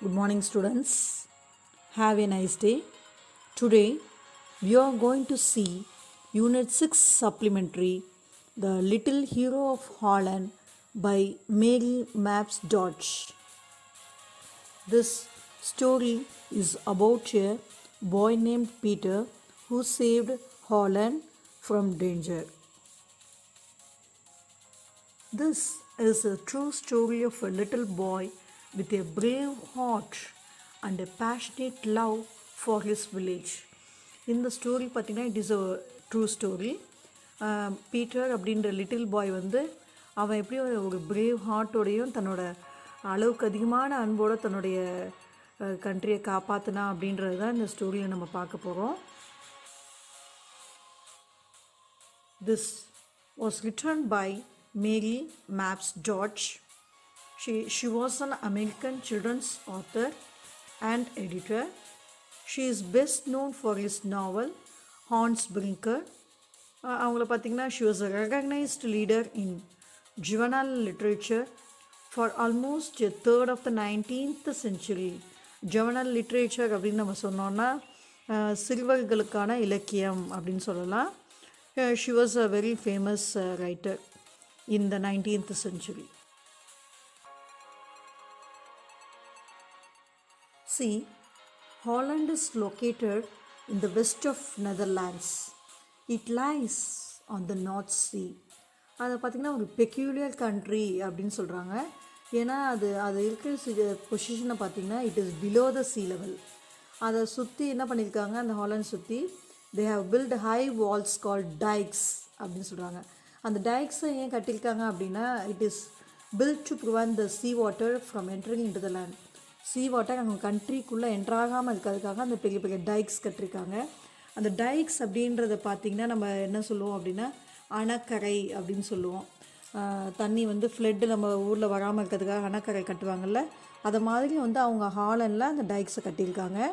Good morning, students. Have a nice day. Today, we are going to see Unit 6 Supplementary The Little Hero of Holland by Mary Mapes Dodge. This story is about a boy named Peter who saved Holland from danger. This is a true story of a little boy with a brave heart and a passionate love for his village. இந்த story பார்த்திங்கன்னா it is a true story. Peter அப்படின்ற little boy வந்து அவன் எப்படி ஒரு brave ஹார்ட்டோடையும் தன்னோட அளவுக்கு அதிகமான அன்போடு தன்னுடைய கண்ட்ரியை காப்பாற்றினா அப்படின்றது தான் இந்த ஸ்டோரியை நம்ம பார்க்க போகிறோம். This was written by Mary Mapes Dodge. She was an American children's author and editor. She is best known for his novel Hans Brinker. அவங்கள பார்த்திங்கன்னா she was a recognized leader in juvenile literature for almost a third of the 19th century. juvenile literature அப்படின்னு நம்ம சொன்னோன்னா சிறுவர்களுக்கான இலக்கியம் அப்படின்னு சொல்லலாம். She was a very famous writer in the 19th century. See, Holland is located in the west of Netherlands. It lies on the North Sea. அதை பார்த்திங்கன்னா ஒரு பெக்யூலியர் கண்ட்ரி அப்படின்னு சொல்கிறாங்க. ஏன்னா அது இருக்கிற பொசிஷனை பார்த்திங்கன்னா it is below the sea level. அதை சுற்றி என்ன பண்ணியிருக்காங்க, அந்த ஹாலண்ட் சுற்றி they have built high walls called dikes அப்படின்னு சொல்கிறாங்க. அந்த டைக்ஸை ஏன் கட்டியிருக்காங்க அப்படின்னா it is built to prevent the sea water from entering into the land. Sea water அவங்க கண்ட்ரிக்குள்ளே என்ட்ராகாமல் இருக்கிறதுக்காக அந்த பெரிய பெரிய டைக்ஸ் கட்டியிருக்காங்க. அந்த டைக்ஸ் அப்படின்றத பார்த்திங்கன்னா நம்ம என்ன சொல்லுவோம் அப்படின்னா அணைக்கரை அப்படின்னு சொல்லுவோம். தண்ணி வந்து ஃப்ளட்டு நம்ம ஊரில் வராமல் இருக்கிறதுக்காக அணைக்கரை கட்டுவாங்கள்ல, அதை மாதிரி வந்து அவங்க ஹாலண்டில் அந்த டைக்ஸை கட்டியிருக்காங்க.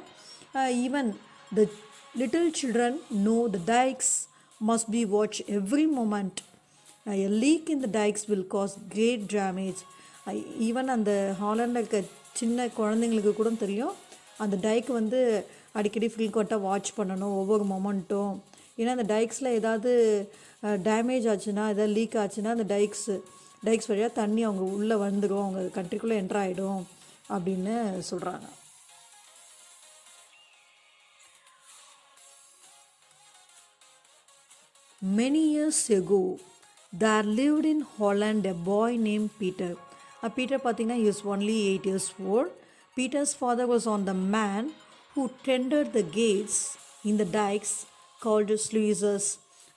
Even the little children know the dikes must be watched every moment. A leak in the dikes will cause great damage. Even அந்த ஹாலண்டில் இருக்க சின்ன குழந்தைங்களுக்கு கூட தெரியும் அந்த டைக் வந்து அடிக்கடி ஃப்ரீக்வெண்ட்டாக வாட்ச் பண்ணணும் ஒவ்வொரு மொமெண்ட்டும். ஏன்னா அந்த டைக்ஸில் ஏதாவது டேமேஜ் ஆச்சுன்னா, ஏதாவது லீக் ஆச்சுன்னா அந்த டைக்ஸ் வழியாக தண்ணி அவங்க உள்ளே வந்துடும், அவங்க கண்ட்ரிக்குள்ளே என்ட்ரு ஆகிடும் அப்படின்னு சொல்கிறாங்க. Many years ago, there lived in Holland a boy named Peter. Peter பார்த்திங்கன்னா he was only 8 years old. Peter's father was on the man who tended the gates in the dikes called sluices.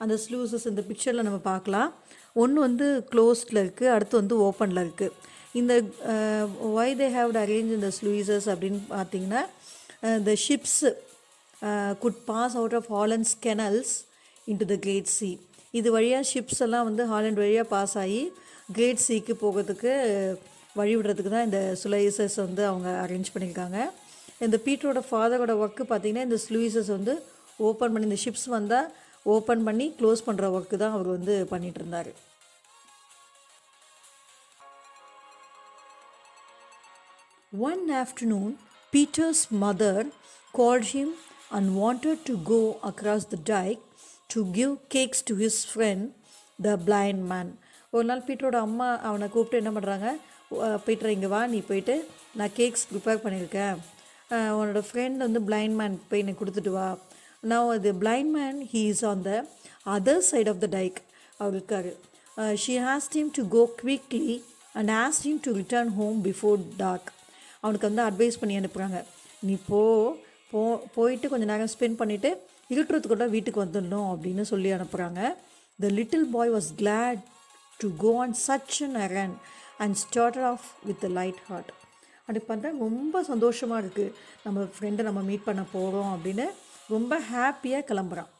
அந்த sluices இந்த பிக்சரில் நம்ம பார்க்கலாம். ஒன்று வந்து க்ளோஸ்டில் இருக்குது, அடுத்து வந்து ஓப்பனில் இருக்குது. இந்த why they have arranged in the sluices அப்படின்னு பார்த்திங்கன்னா the ships could pass out of Holland's canals into the Great Sea. இது வழியாக ஷிப்ஸ் எல்லாம் வந்து ஹாலண்ட் வழியாக பாஸ் ஆகி கிரேட் சீக்கு போகிறதுக்கு வழி விடுறதுக்கு தான் இந்த ஸ்லூயிசஸ் வந்து அவங்க அரேஞ்ச் பண்ணியிருக்காங்க. இந்த பீட்டரோட ஃபாதரோட ஒர்க்கு பார்த்திங்கன்னா இந்த ஸ்லூயிசஸ் வந்து ஓப்பன் பண்ணி, இந்த ஷிப்ஸ் வந்தால் ஓப்பன் பண்ணி க்ளோஸ் பண்ணுற ஒர்க்கு தான் அவர் வந்து பண்ணிகிட்டு இருந்தார். One afternoon, Peter's mother called him and wanted to go across the dike to give cakes to his friend the blind man. ஒரு நாள் பீட்டரோட அம்மா அவனை கூப்பிட்டு என்ன பண்ணுறாங்க, பீட்டர் இங்கே வா, நீ போயிட்டு நான் கேக்ஸ் ப்ரிப்பேர் பண்ணியிருக்கேன், உன்னோட ஃப்ரெண்ட் வந்து பிளைண்ட் மேன் போய் எனக்கு கொடுத்துட்டு வா. நான் அது blind man he is on the other side of the dike அவர் இருக்கார். She asked him to go quickly and asked him to return home before dark. அவனுக்கு வந்து அட்வைஸ் பண்ணி அனுப்புகிறாங்க, நீ போயிட்டு கொஞ்சம் நேரம் ஸ்பெண்ட் பண்ணிவிட்டு இருட்டுறதுக்குள்ள வீட்டுக்கு வந்துடணும் அப்படின்னு சொல்லி அனுப்புகிறாங்க. The little boy was glad to go on such an errand and started off with a light heart. அப்படி பார்த்தா ரொம்ப சந்தோஷமாக இருக்குது, நம்ம ஃப்ரெண்டை நம்ம மீட் பண்ண போகிறோம் அப்படின்னு ரொம்ப ஹாப்பியாக கிளம்புறான்.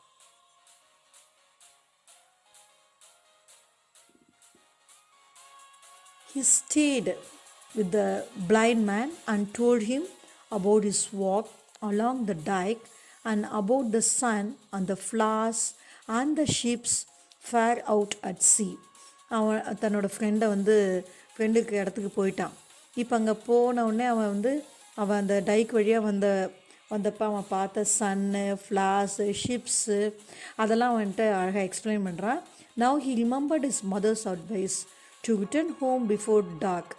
He stayed with the blind man and told him about his walk along the dike and about the sun and the flowers and the ships far out at sea. அவன் தன்னோட ஃப்ரெண்டுக்கு இடத்துக்கு போயிட்டான். இப்போ அங்கே போனவுடனே அவன் வந்து அவன் அந்த டைக் வழியாக வந்தப்போ அவன் பார்த்த சன்னு, ஃப்ளார்ஸு, ஷிப்ஸு அதெல்லாம் வந்துட்டு அழகாக எக்ஸ்பிளைன் பண்ணுறான். Now he remembered is mother's advice to return home before dark.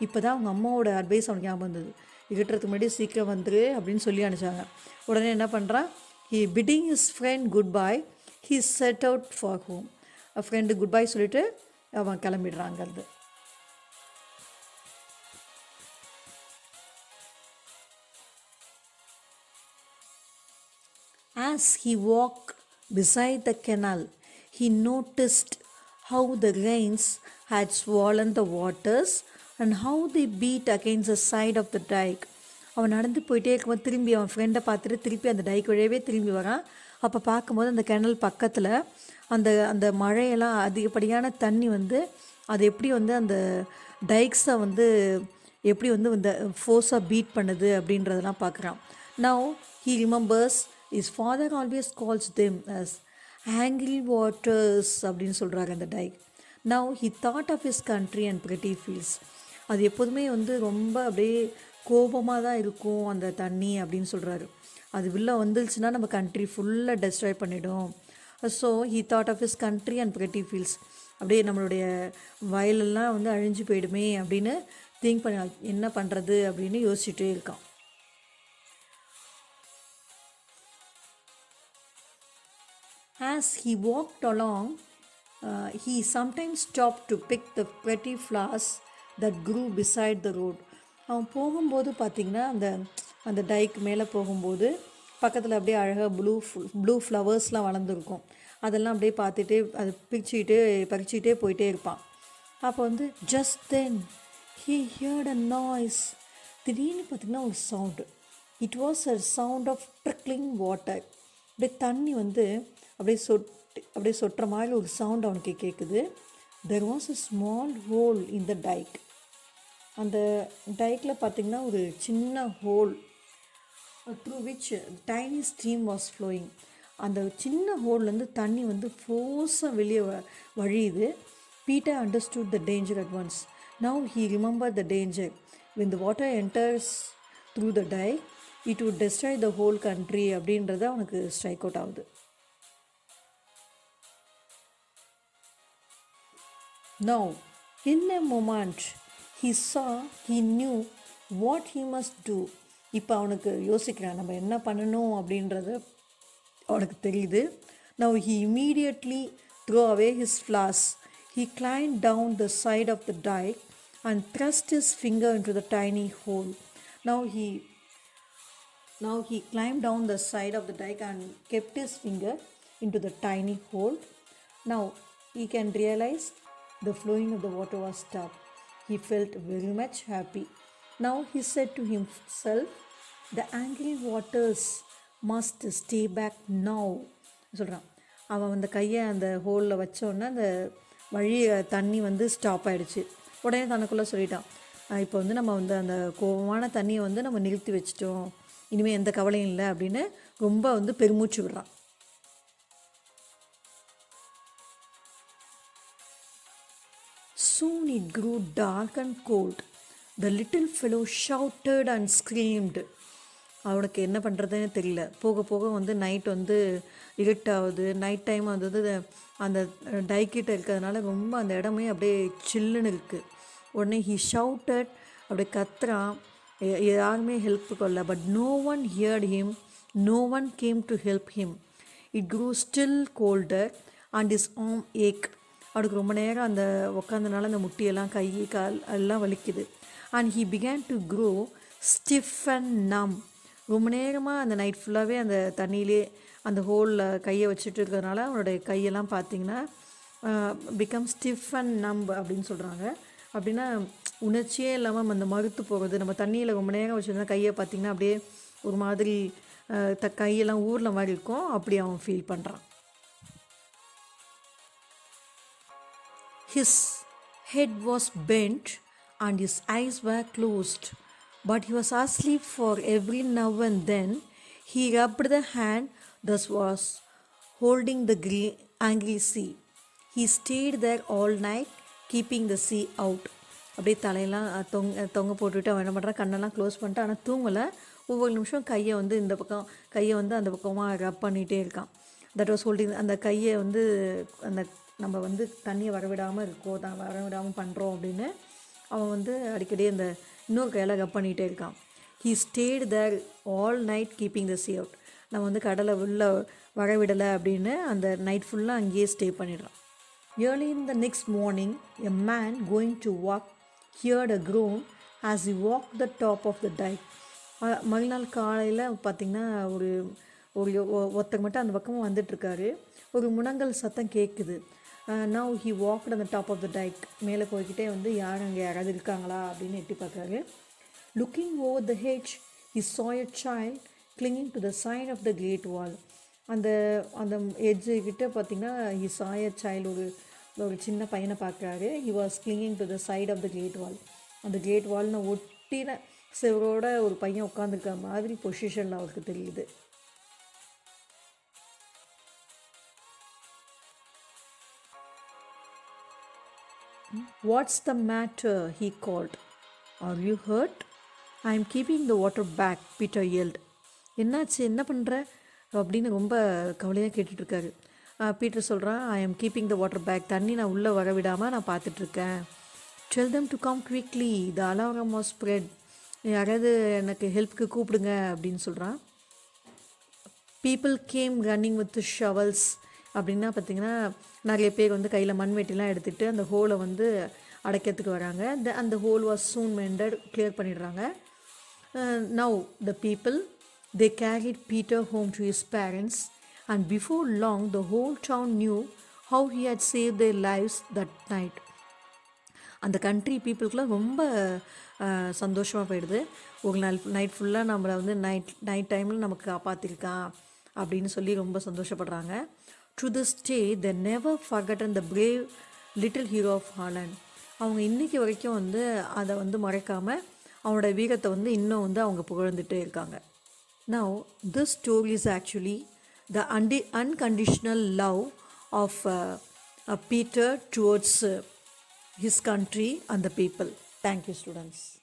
இப்போ தான் அவங்க அம்மாவோட அட்வைஸ் அவனுக்கு ஞாபகம் வந்தது. இருட்டுறதுக்கு முன்னாடி சீக்கிரம் வந்துரு அப்படின்னு சொல்லி அனுப்பிச்சாங்க. உடனே என்ன பண்ணுறான், he bidding his friend good bye, he set out for home. Friend good bye சொல்லிவிட்டு அவன் கிளம்பிடுறாங்கிறது. As he walked beside the canal, he noticed how the rains had swollen the waters and how they beat against the side of the dike. அவன் நடந்து போயிட்டே இருக்கும்போது திரும்பி அவன் ஃப்ரெண்டை பார்த்துட்டு திருப்பி அந்த டைக் வழியாகவே திரும்பி வரான். அப்போ பார்க்கும்போது அந்த கிணல் பக்கத்தில் அந்த அந்த மழையெல்லாம் அதிகப்படியான தண்ணி அது எப்படி அந்த டைக்ஸை எப்படி இந்த ஃபோர்ஸாக பீட் பண்ணுது அப்படின்றதெல்லாம் பார்க்குறான். Now he remembers his father always calls them as angry waters அப்படின்னு சொல்கிறாங்க அந்த டைக். Now he thought of his country and pretty fields. அது எப்போதுமே ரொம்ப அப்படியே கோபமாக தான் இருக்கும் அந்த தண்ணி அப்படின்னு சொல்கிறாரு. அது வெளில வந்துருச்சுன்னா நம்ம கண்ட்ரி ஃபுல்லாக டெஸ்ட்ராய் பண்ணிடும். So he thought of his country and pretty fields. அப்படியே நம்மளுடைய வயலெல்லாம் அழிஞ்சு போயிடுமே அப்படின்னு திங்க் பண்ண என்ன பண்ணுறது அப்படின்னு யோசிச்சுட்டே இருக்கான். As he walked along, he sometimes stopped to pick the pretty flowers that grew beside the road. அவன் போகும்போது பார்த்திங்கன்னா அந்த டைக் மேலே போகும்போது பக்கத்தில் அப்படியே அழகாக ப்ளூ ஃப்ளவர்ஸ்லாம் வளர்ந்துருக்கும். அதெல்லாம் அப்படியே பார்த்துட்டே அது பறிச்சுட்டே போயிட்டே இருப்பான். அப்போ just then he heard a noise. திடீர்னு பார்த்திங்கன்னா ஒரு sound. It was a sound of trickling water. அப்படியே தண்ணி அப்படியே சொட்டுற மாதிரி ஒரு சவுண்ட் அவனுக்கு கேட்குது. There was a small hole in the dike. அந்த டைக்கில் பார்த்திங்கன்னா ஒரு சின்ன hole through which tiny stream was flowing. அந்த சின்ன ஹோல்லேருந்து தண்ணி ஃபோர்ஸாக வெளியே வழியுது. Peter understood the danger at once. Now he remember the danger. when the water enters through the dike, it would destroy the whole country அப்படின்றது அவனுக்கு strike out ஆகுது. Now, in a moment, he knew what he must do. இப்போ அவனுக்கு யோசிக்கிறான் நம்ம என்ன பண்ணணும் அப்படின்றது அவனுக்கு தெரியுது. Now he immediately threw away his flask. He climbed down the side of the dike and thrust his finger into the tiny hole. Now he climbed down the side of the dike and kept his finger into the tiny hole. Now he can realize the flowing of the water was stopped. He felt very much happy. Now he said to himself, the angry waters must stay back now. சொல்கிறான். அவன் அந்த கையை அந்த ஹோலில் வச்சோன்னே அந்த வழி தண்ணி stop ஆகிடுச்சு. உடனே தனக்குள்ளே சொல்லிட்டான், இப்போ நம்ம அந்த கோபமான தண்ணியை நம்ம நிறுத்தி வச்சிட்டோம், இனிமேல் எந்த கவலையும் இல்லை அப்படின்னு ரொம்ப பெருமூச்சு விடுறான். Soon it grew dark and cold. The little fellow shouted and screamed. அவனுக்கு என்ன பண்ணுறதுன்னு தெரியல. போக போக நைட் இருட்டாகுது. நைட் டைம் அந்த டைக்கிட்ட இருக்கிறதுனால ரொம்ப அந்த இடமே அப்படியே சில்லுன்னு இருக்குது. உடனே ஹி ஷவுட்டட், அப்படியே கத்துறான். யாருமே ஹெல்ப் கொள்ள. But no one heard him. No one came to help him. It grew still colder and his arm ache. அவனுக்கு ரொம்ப நேரம் அந்த உட்காந்தனால அந்த முட்டியெல்லாம் கை கால் எல்லாம் வலிக்குது. And he began to grow stiff and நம். ரொம்ப நேரமாக அந்த நைட் ஃபுல்லாகவே அந்த தண்ணியிலே அந்த ஹோலில் கையை வச்சுட்டு இருக்கிறதுனால அவனுடைய கையெல்லாம் பார்த்திங்கன்னா பிகம் ஸ்டிஃப் அண்ட் நம்ப் அப்படின்னு சொல்கிறாங்க. அப்படின்னா உணர்ச்சியே இல்லாமல் அந்த மறுத்து போகிறது. நம்ம தண்ணியில் ரொம்ப நேரம் வச்சுருந்தா கையை பார்த்திங்கன்னா அப்படியே ஒரு மாதிரி கையெல்லாம் ஊரில் மாதிரி இருக்கும். அப்படி அவன் ஃபீல் பண்ணுறான். His head was bent and his eyes were closed, but he was asleep, for every now and then he rubbed the hand that was holding the angry sea. He stayed there all night, keeping the sea out. அப்படியே தலையெல்லாம் தொங்க போட்டுவிட்டு அவன் என்ன பண்ணுறான், கண்ணெல்லாம் close பண்ணிட்டு, ஆனால் தூங்கலை. ஒவ்வொரு நிமிஷம் கையை வந்து இந்த பக்கம், கையை வந்து அந்த பக்கமாக ரப் பண்ணிகிட்டே இருக்கான். That was holding. அந்த கையை வந்து அந்த நம்ம வந்து தண்ணியை வரவிடாமல் வரவிடாமல் பண்ணுறோம் அப்படின்னு அவன் வந்து அடிக்கடி அந்த இன்னொரு கையில் ரப் பண்ணிகிட்டே இருக்கான். He stayed there all night keeping the sea out. நம்ம வந்து கடலை உள்ள வரவிடலை அப்படின்னு அந்த நைட் ஃபுல்லாக அங்கேயே ஸ்டே பண்ணிடுறான். Early in the next morning, a man going to walk heard a groan as he walked the top of the dike. மறுநாள் காலையில் பார்த்திங்கன்னா ஒரு ஒருத்தர் மட்டும் அந்த பக்கமாக வந்துட்டுருக்காரு. ஒரு முனங்கல் சத்தம் கேட்குது. Now he walked on the top of the dike. மேலே போய்கிட்டே வந்து அங்கே யாராவது இருக்காங்களா அப்படின்னு எட்டி பார்க்குறாரு. Looking over the hedge, he saw a child clinging to the side of the great wall. அந்த அந்த எட்ஜுக்கிட்ட பார்த்திங்கன்னா he saw a child, ஒரு சின்ன பையனை பார்க்குறாரு. he was clinging to the side of the great wall. அந்த கிரேட் வால்னு ஒட்டின செவரோட ஒரு பையன் உட்காந்துருக்க மாதிரி பொசிஷனில் அவருக்கு தெரியுது. What's the matter? He called. Are you hurt? I am keeping the water back, Peter yelled. என்னாச்சு, என்ன பண்ணுற அப்படின்னு ரொம்ப கவலையாக கேட்டுட்ருக்காரு. பீட்டர் சொல்கிறான், I am keeping the water back. தண்ணி நான் உள்ளே வர விடாமல் நான் பார்த்துட்ருக்கேன். Tell them to come quickly, the alarm was spread. யாராவது எனக்கு ஹெல்ப்புக்கு கூப்பிடுங்க அப்படின்னு சொல்கிறான். People came running with shovels. அப்படின்னா பார்த்திங்கன்னா நிறைய பேர் வந்து கையில் மண்வெட்டிலாம் எடுத்துகிட்டு அந்த ஹோலை வந்து அடைக்கிறதுக்கு வராங்க. அந்த whole was soon mended, clear பண்ணிடுறாங்க. Now the people they carried Peter home to his parents, and before long the whole town knew how he had saved their lives that night. அந்த கண்ட்ரி பீப்புளுக்குலாம் ரொம்ப சந்தோஷமாக போயிடுது. ஒரு நாள் night ஃபுல்லாக நம்மளை வந்து நைட் டைமில் நமக்கு காப்பாற்றிருக்கான் அப்படின்னு சொல்லி ரொம்ப சந்தோஷப்படுறாங்க. To this day they never forgotten the brave little hero of Holland. அவங்க இன்றைக்கி வரைக்கும் வந்து அதை வந்து மறைக்காமல் அவனோட வீரத்தை வந்து இன்னும் வந்து அவங்க புகழ்ந்துட்டே இருக்காங்க. Now, this story is actually the unconditional love of Peter towards his country and the people. Thank you, students.